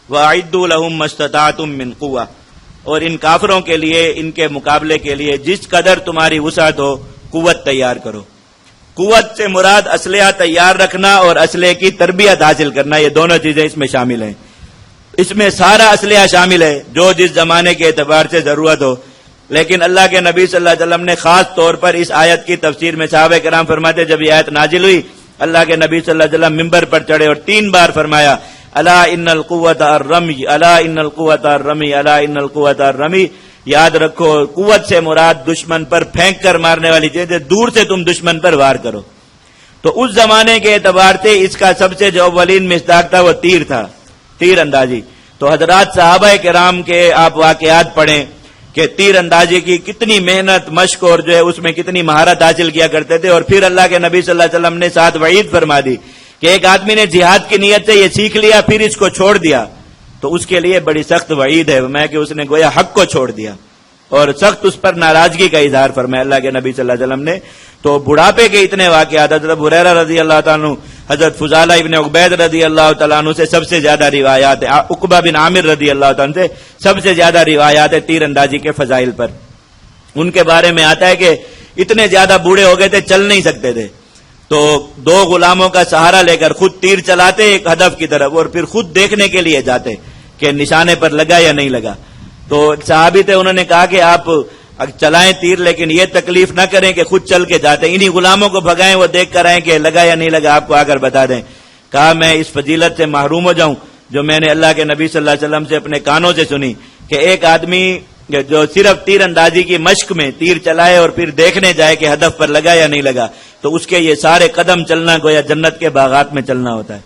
وَأَعِدُّوا لَهُم مَّا اسْتَطَعْتُم مِّن قُوَّةٍ، اور ان کافروں کے لیے، ان کے مقابلے کے لیے جس قدر تمہاری وسعت ہو قوت تیار کرو۔ قوت سے مراد اسلحہ تیار رکھنا اور اسلحے کی تربیت حاصل کرنا، یہ دونوں چیزیں اس میں شامل ہیں۔ اس میں سارا اسلحہ شامل ہے جو جس زمانے کے اعتبار سے ضرورت ہو، لیکن اللہ کے نبی صلی اللہ علیہ وسلم نے خاص طور پر اس آیت کی تفسیر میں صحابہ کرام فرماتے جب یہ آیت نازل ہوئی، اللہ کے نبی صلی اللہ علیہ وسلم ممبر پر چڑھے اور 3 بار فرمایا الا ان القوۃ الرمی، الا ان القوۃ الرمی، الا ان القوۃ الرمی۔ یاد رکھو قوت سے مراد دشمن پر پھینک کر مارنے والی چیز ہے، دور سے تم دشمن پر وار کرو۔ تو اس زمانے کے اعتبار سے اس کا سب سے جو اولین مصداق تھا وہ تیر تھا، تیر اندازی۔ تو حضرات صحابہ کرام کے آپ واقعات پڑھیں کہ تیر اندازی کی کتنی محنت مشق اور جو ہے اس میں کتنی مہارت حاصل کیا کرتے تھے، اور پھر اللہ کے نبی صلی اللہ علیہ وسلم نے ساتھ وعید فرما دی کہ ایک آدمی نے جہاد کی نیت سے یہ سیکھ لیا پھر اس کو چھوڑ دیا تو اس کے لیے بڑی سخت وعید ہے، میں کہ اس نے گویا حق کو چھوڑ دیا اور سخت اس پر ناراضگی کا اظہار فرمایا اللہ کے نبی صلی اللہ علیہ وسلم نے۔ تو بڑھاپے کے اتنے واقعات، حضرت ہریرہ رضی اللہ تعالیٰ عنہ، حضرت فضالہ ابن عبید رضی اللہ تعالیٰ عنہ سے سب سے زیادہ روایات ہیں، عقبہ بن عامر رضی اللہ تعالیٰ عنہ سے سب سے زیادہ روایات ہیں تیر اندازی کے فضائل پر۔ ان کے بارے میں آتا ہے کہ اتنے زیادہ بوڑھے ہو گئے تھے، چل نہیں سکتے تھے، تو 2 غلاموں کا سہارا لے کر خود تیر چلاتے ایک ہدف کی طرف اور پھر خود دیکھنے کے لیے جاتے کہ نشانے پر لگا یا نہیں لگا۔ تو صحابی تھے، انہوں نے کہا کہ آپ چلائیں تیر لیکن یہ تکلیف نہ کریں کہ خود چل کے جاتے، انہی غلاموں کو بھگائیں وہ دیکھ کر آئیں کہ لگا یا نہیں لگا، آپ کو آ کر بتا دیں۔ کہا میں اس فضیلت سے محروم ہو جاؤں جو میں نے اللہ کے نبی صلی اللہ علیہ وسلم سے اپنے کانوں سے سنی کہ ایک آدمی جو صرف تیر اندازی کی مشق میں تیر چلائے اور پھر دیکھنے جائے کہ ہدف پر لگا یا نہیں لگا تو اس کے یہ سارے قدم چلنا گویا جنت کے باغات میں چلنا ہوتا ہے۔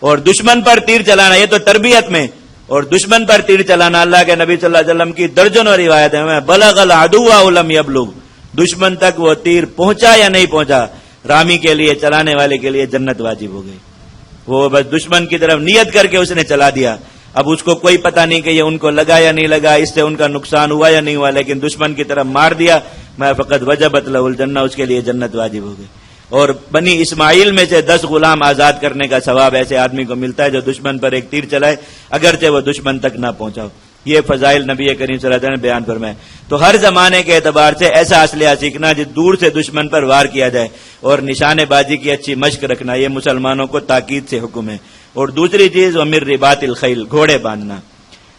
اور دشمن پر تیر چلانا یہ تو تربیت میں، اور دشمن پر تیر چلانا اللہ کے نبی صلی اللہ علیہ وسلم کی درجنوں روایت ہے، بلغ العدو ولم یبلغ، دشمن تک وہ تیر پہنچا یا نہیں پہنچا، رامی کے لیے چلانے والے کے لیے جنت واجب ہو گئی۔ وہ بس دشمن کی طرف نیت کر کے اس نے چلا دیا، اب اس کو کوئی پتہ نہیں کہ یہ ان کو لگا یا نہیں لگا، اس سے ان کا نقصان ہوا یا نہیں ہوا، لیکن دشمن کی طرف مار دیا، میں فقط وجبت لہ الجنہ، اس کے لیے جنت واجب ہو گئی۔ اور بنی اسماعیل میں سے 10 غلام آزاد کرنے کا ثواب ایسے آدمی کو ملتا ہے جو دشمن پر ایک تیر چلائے اگرچہ وہ دشمن تک نہ پہنچا ہو۔ یہ فضائل نبی کریم صلی اللہ علیہ وسلم نے بیان فرمائے۔ تو ہر زمانے کے اعتبار سے ایسا اسلحہ سیکھنا جو دور سے دشمن پر وار کیا جائے اور نشانے بازی کی اچھی مشق رکھنا، یہ مسلمانوں کو تاکید سے حکم ہے۔ اور دوسری چیز وَمِن رِبَاطِ الْخَيْلِ، گھوڑے باندھنا،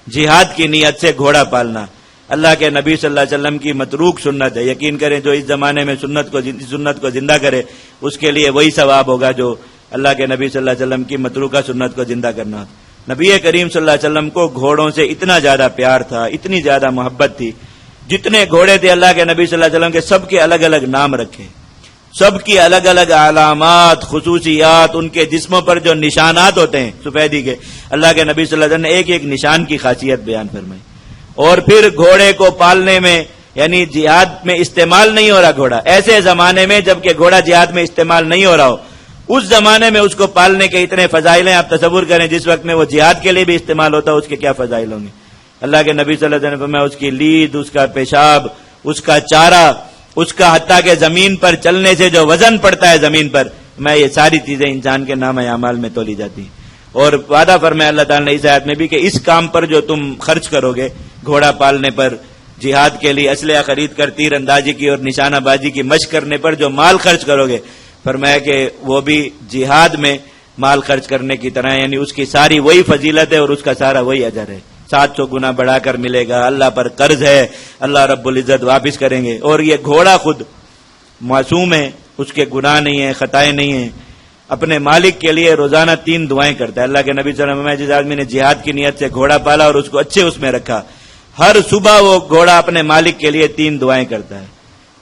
جہاد کی نیت سے گھوڑا پالنا اللہ کے نبی صلی اللہ علیہ وسلم کی متروک سنت ہے۔ یقین کریں جو اس زمانے میں سنت کو زندہ کرے اس کے لیے وہی ثواب ہوگا جو اللہ کے نبی صلی اللہ علیہ وسلم کی متروکہ سنت کو زندہ کرنا۔ نبی کریم صلی اللہ علیہ وسلم کو گھوڑوں سے اتنا زیادہ پیار تھا، اتنی زیادہ محبت تھی، جتنے گھوڑے تھے اللہ کے نبی صلی اللہ علیہ وسلم کے سب کے الگ الگ نام رکھے، سب کی الگ الگ علامات، خصوصیات، ان کے جسموں پر جو نشانات ہوتے ہیں سفیدی کے، اللہ کے نبی صلی اللہ علیہ وسلم نے ایک ایک نشان کی خاصیت بیان فرمائی۔ اور پھر گھوڑے کو پالنے میں یعنی جہاد میں استعمال نہیں ہو رہا گھوڑا، ایسے زمانے میں جب کہ گھوڑا جہاد میں استعمال نہیں ہو رہا ہو، اس زمانے میں اس کو پالنے کے اتنے فضائل ہیں، آپ تصور کریں جس وقت میں وہ جہاد کے لیے بھی استعمال ہوتا ہے اس کے کیا فضائل ہوں گے۔ اللہ کے نبی صلی اللہ علیہ وسلم نے فرمایا اس کی لید، اس کا پیشاب، اس کا چارہ، اس کا حتیٰ کہ زمین پر چلنے سے جو وزن پڑتا ہے زمین پر، میں یہ ساری چیزیں انسان کے نام اعمال میں تولی جاتی ہیں۔ اور وعدہ فرمایا اللہ تعالیٰ نے اس آیت میں بھی کہ اس کام پر جو تم خرچ کرو گے، گھوڑا پالنے پر، جہاد کے لیے اسلحہ خرید کر تیر اندازی کی اور نشانہ بازی کی مشق کرنے پر جو مال خرچ کرو گے، فرمایا کہ وہ بھی جہاد میں مال خرچ کرنے کی طرح، یعنی اس کی ساری وہی فضیلت ہے اور اس کا سارا وہی اجر ہے، 700 گنا بڑھا کر ملے گا۔ اللہ پر قرض ہے، اللہ رب العزت واپس کریں گے۔ اور یہ گھوڑا خود معصوم ہے، اس کے گناہ نہیں ہیں، خطائیں نہیں ہیں، اپنے مالک کے لیے روزانہ 3 دعائیں کرتا ہے۔ اللہ کے نبی صلی اللہ علیہ وسلم جس آدمی نے جہاد کی نیت سے گھوڑا پالا اور اس کو اچھے اس میں رکھا، ہر صبح وہ گھوڑا اپنے مالک کے لیے 3 دعائیں کرتا ہے،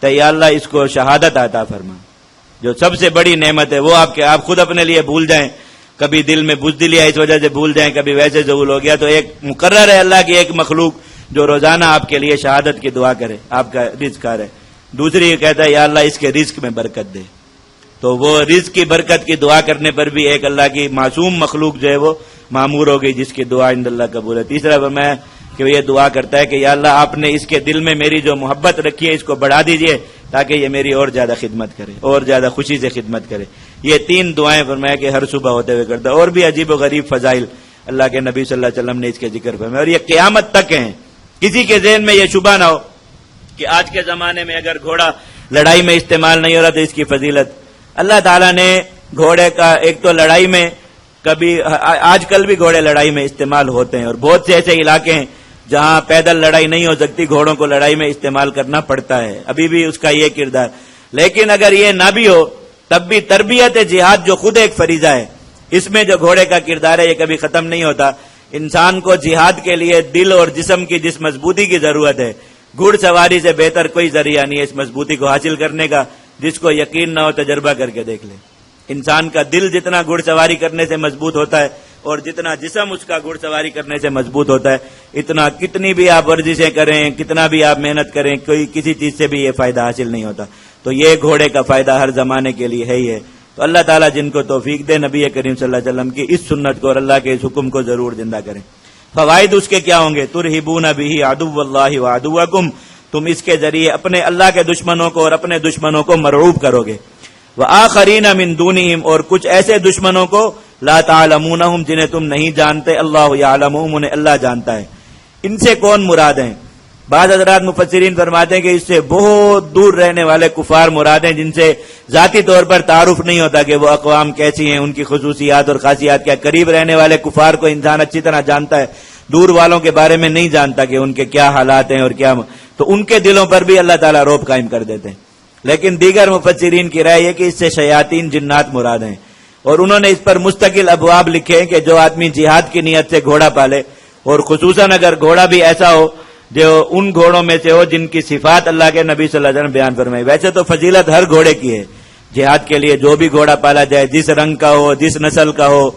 تو یا اللہ اس کو شہادت عطا فرما، جو سب سے بڑی نعمت ہے وہ آپ خود اپنے لیے بھول جائیں، کبھی دل میں بزدلی ہے اس وجہ سے بھول جائیں، کبھی ویسے ظہور ہو گیا، تو ایک مقرر ہے اللہ کی ایک مخلوق جو روزانہ آپ کے لیے شہادت کی دعا کرے، آپ کا رزق ہے۔ دوسری یہ کہتا ہے یا اللہ اس کے رزق میں برکت دے، تو وہ رزق کی برکت کی دعا کرنے پر بھی ایک اللہ کی معصوم مخلوق جو ہے وہ معمور ہو گئی جس کی دعا عند اللہ قبول ہے۔ تیسرا فرمایا کہ وہ یہ دعا کرتا ہے کہ یا اللہ آپ نے اس کے دل میں میری جو محبت رکھی ہے اس کو بڑھا دیجئے تاکہ یہ میری اور زیادہ خدمت کرے، اور زیادہ خوشی سے خدمت کرے۔ یہ 3 دعائیں فرمایا کہ ہر صبح ہوتے ہوئے کرتا ہے۔ اور بھی عجیب و غریب فضائل اللہ کے نبی صلی اللہ علیہ وسلم نے اس کے ذکر فرمایا، اور یہ قیامت تک ہیں۔ کسی کے ذہن میں یہ شبہ نہ ہو کہ آج کے زمانے میں اگر گھوڑا لڑائی میں استعمال نہیں ہو رہا تو اس کی فضیلت، اللہ تعالیٰ نے گھوڑے کا ایک تو لڑائی میں کبھی، آج کل بھی گھوڑے لڑائی میں استعمال ہوتے ہیں، اور بہت سے ایسے علاقے ہیں جہاں پیدل لڑائی نہیں ہو سکتی، گھوڑوں کو لڑائی میں استعمال کرنا پڑتا ہے، ابھی بھی اس کا یہ کردار۔ لیکن اگر یہ نہ بھی ہو تب بھی تربیت جہاد جو خود ایک فریضہ ہے، اس میں جو گھوڑے کا کردار ہے یہ کبھی ختم نہیں ہوتا۔ انسان کو جہاد کے لیے دل اور جسم کی جس مضبوطی کی ضرورت ہے، گھڑ سواری سے بہتر کوئی ذریعہ نہیں ہے اس مضبوطی کو حاصل کرنے کا۔ جس کو یقین نہ ہو تجربہ کر کے دیکھ لے، انسان کا دل جتنا گھڑ سواری کرنے سے مضبوط ہوتا ہے اور جتنا جسم اس کا گھڑ سواری کرنے سے مضبوط ہوتا ہے، اتنا کتنی بھی آپ ورزشیں کریں، کتنا بھی آپ محنت کریں، کوئی کسی چیز سے بھی یہ فائدہ حاصل نہیں ہوتا۔ تو یہ گھوڑے کا فائدہ ہر زمانے کے لیے ہے ہی ہے۔ تو اللہ تعالیٰ جن کو توفیق دے نبی کریم صلی اللہ علیہ وسلم کی اس سنت کو اور اللہ کے اس حکم کو ضرور زندہ کریں۔ فوائد اس کے کیا ہوں گے؟ ترہبون بہ عدو اللہ وعدوکم، تم اس کے ذریعے اپنے اللہ کے دشمنوں کو اور اپنے دشمنوں کو مرعوب کرو گے۔ وآخرین من دونہم، اور کچھ ایسے دشمنوں کو لا تعلمونہم جنہیں تم نہیں جانتے، اللہ یعلمہم انہیں اللہ جانتا ہے۔ ان سے کون مراد ہیں؟ بعض حضرات مفسرین فرماتے ہیں کہ اس سے بہت دور رہنے والے کفار مراد ہیں، جن سے ذاتی طور پر تعارف نہیں ہوتا کہ وہ اقوام کیسی ہیں، ان کی خصوصیات اور خاصیات کیا۔ قریب رہنے والے کفار کو انسان اچھی طرح جانتا ہے، دور والوں کے بارے میں نہیں جانتا کہ ان کے کیا حالات ہیں اور کیا، تو ان کے دلوں پر بھی اللہ تعالیٰ رعب قائم کر دیتے ہیں۔ لیکن دیگر مفسرین کی رائے یہ کہ اس سے شیاطین جنات مراد ہیں، اور انہوں نے اس پر مستقل ابواب لکھے ہیں کہ جو آدمی جہاد کی نیت سے گھوڑا پالے، اور خصوصاً اگر گھوڑا بھی ایسا ہو جو ان گھوڑوں میں سے ہو جن کی صفات اللہ کے نبی صلی اللہ علیہ وسلم بیان فرمائی۔ ویسے تو فضیلت ہر گھوڑے کی ہے، جہاد کے لیے جو بھی گھوڑا پالا جائے، جس رنگ کا ہو، جس نسل کا ہو،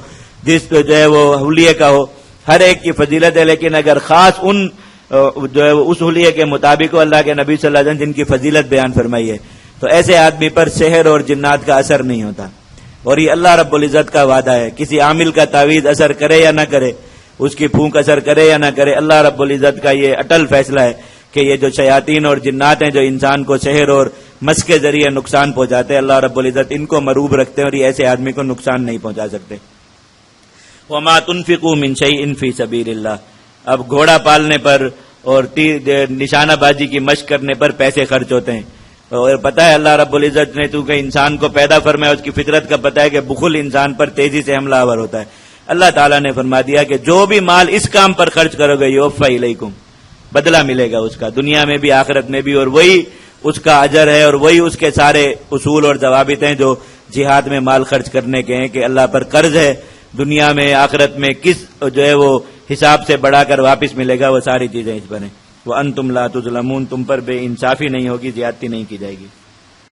جس جو ہے وہ حلیے کا ہو، ہر ایک کی فضیلت ہے۔ لیکن اگر خاص ان جو ہے اس حلیے کے مطابق ہو اللہ کے نبی صلی اللہ علیہ وسلم جن کی فضیلت بیان فرمائی ہے، تو ایسے آدمی پر سحر اور جنات کا اثر نہیں ہوتا۔ اور یہ اللہ رب العزت کا وعدہ ہے، کسی عامل کا تعویذ اثر کرے یا نہ کرے، اس کی پھونک اثر کرے یا نہ کرے، اللہ رب العزت کا یہ اٹل فیصلہ ہے کہ یہ جو شیاطین اور جنات ہیں جو انسان کو سحر اور مس کے ذریعے نقصان پہنچاتے ہیں، اللہ رب العزت ان کو مرعوب رکھتے ہیں اور یہ ایسے آدمی کو نقصان نہیں پہنچا سکتے۔ وما تنفقوا من شيء في سبيل الله، اب گھوڑا پالنے پر اور نشانہ بازی کی مشق کرنے پر پیسے خرچ ہوتے ہیں، اور پتہ ہے اللہ رب العزت نے چونکہ انسان کو پیدا فرمایا، اس کی فطرت کا پتہ ہے کہ بخل انسان پر تیزی سے حملہ آور ہوتا ہے۔ اللہ تعالیٰ نے فرما دیا کہ جو بھی مال اس کام پر خرچ کرو گے یوفی الیکم، بدلہ ملے گا اس کا دنیا میں بھی آخرت میں بھی، اور وہی اس کا اجر ہے اور وہی اس کے سارے اصول اور ضوابط ہیں جو جہاد میں مال خرچ کرنے کے ہیں کہ اللہ پر قرض ہے، دنیا میں آخرت میں کس جو ہے وہ حساب سے بڑھا کر واپس ملے گا، وہ ساری چیزیں اس پر ہیں۔ وَأَنْتُمْ لَا تُظْلَمُونَ، تم پر بے انصافی نہیں ہوگی، زیادتی نہیں کی جائے گی۔